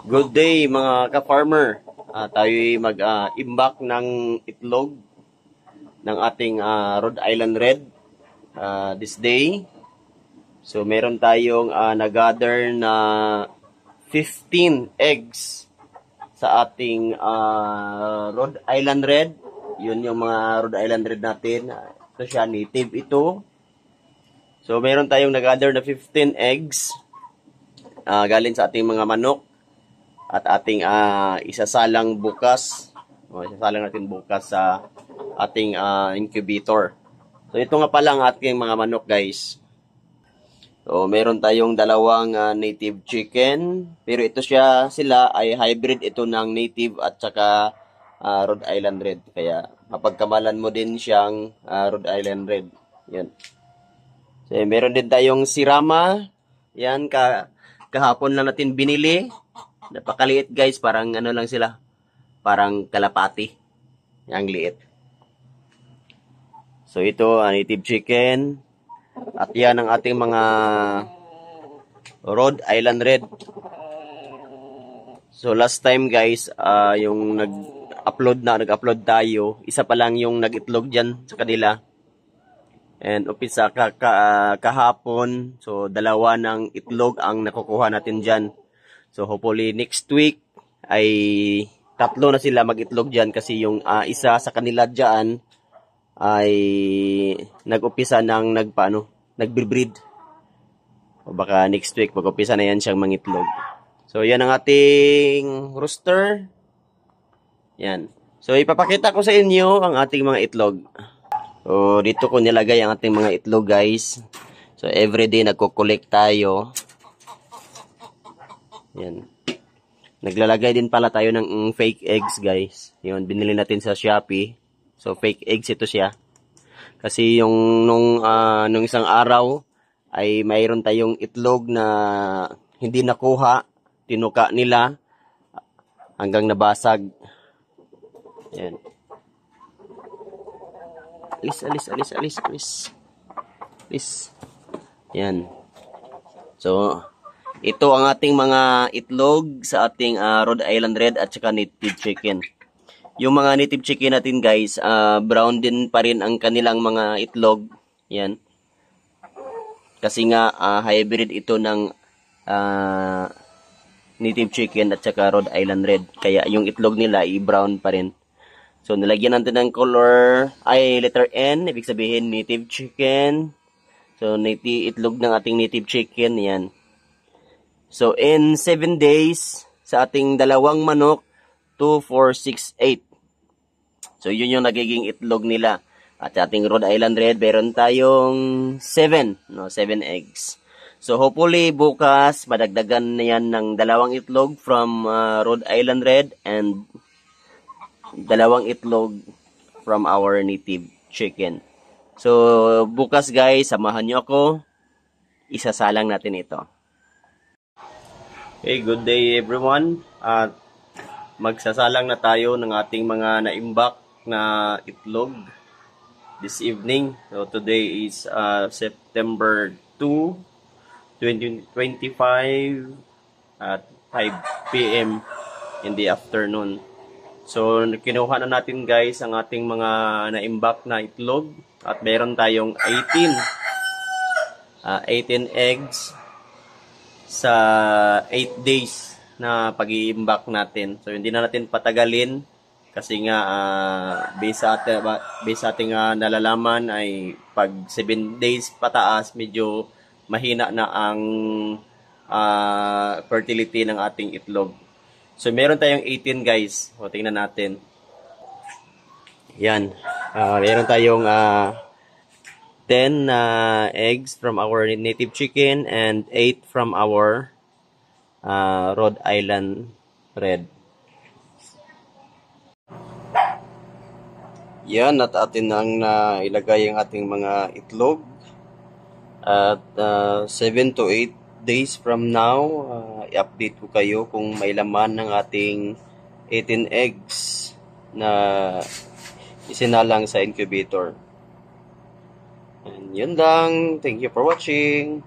Good day mga ka-farmer. Tayo'y mag-imbak ng itlog ng ating Rhode Island Red this day. So meron tayong nag-gather na 15 eggs sa ating Rhode Island Red. Yun yung mga Rhode Island Red natin. Ito siya, native ito. So meron tayong nag-gather na 15 eggs galing sa ating mga manok. At ating isasalang bukas. Isasalang natin bukas sa ating incubator. So ito nga pala ang ating mga manok, guys. So meron tayong dalawang native chicken. Pero ito sila ay hybrid ito ng native at saka Rhode Island Red. Kaya mapagkamalan mo din siyang Rhode Island Red. Yan. So meron din tayong sirama. Yan, kahapon lang natin binili. Napakaliit, guys, parang ano lang sila, parang kalapati. Ang liit. So ito, native chicken. At yan ang ating mga Rhode Island Red. So last time, guys, yung nag-upload tayo, isa pa lang yung nag-itlog dyan sa kanila. And upisa kahapon, so dalawa ng itlog ang nakukuha natin dyan. So hopefully next week ay tatlo na sila mag-itlog dyan kasi yung isa sa kanila dyan ay nag-upisa ng nag-breed. O baka next week mag-upisa na yan siyang mangitlog. So yan ang ating rooster. Yan. So ipapakita ko sa inyo ang ating mga itlog. So dito ko nilagay ang ating mga itlog, guys. So everyday nagko-collect tayo. Yan. Naglalagay din pala tayo ng fake eggs, guys. Yun, binili natin sa Shopee. So, fake eggs ito siya. Kasi yung nung isang araw ay mayroon tayong itlog na hindi nakuha. Tinuka nila hanggang nabasag. Yan. Alis. Yan. So, ito ang ating mga itlog sa ating Rhode Island Red at saka native chicken. Yung mga native chicken natin, guys, brown din pa rin ang kanilang mga itlog. Yan. Kasi nga hybrid ito ng native chicken at saka Rhode Island Red. Kaya yung itlog nila i-brown pa rin. So nilagyan natin ng color letter N, ibig sabihin native chicken. So itlog ng ating native chicken, yan. So, in 7 days, sa ating dalawang manok, 2, 4, 6, 8. So, yun yung nagiging itlog nila. At sa ating Rhode Island Red, meron tayong 7 eggs. So, hopefully, bukas, madagdagan na yan ng dalawang itlog from Rhode Island Red and dalawang itlog from our native chicken. So, bukas, guys, samahan nyo ako. Isasalang natin ito. Okay, good day everyone. At magsasalang na tayo ng ating mga naimbak na itlog this evening. So today is September 2, 2025 at 5 PM in the afternoon. So kinuha na natin, guys, ang ating mga naimbak na itlog at meron tayong 18 eggs sa 8 days na pag-iimbak natin. So, hindi na natin patagalin kasi nga based sa ating nalalaman ay pag 7 days pataas, medyo mahina na ang fertility ng ating itlog. So, meron tayong 18, guys. O, tingnan natin. Yan. Meron tayong 10 eggs from our native chicken and 8 from our Rhode Island Red. Yan, at atin ang ilagay ang ating mga itlog. At 7 to 8 days from now, i-update ko kayo kung may laman ng ating 18 eggs na isinalang sa incubator. And yun lang. Thank you for watching.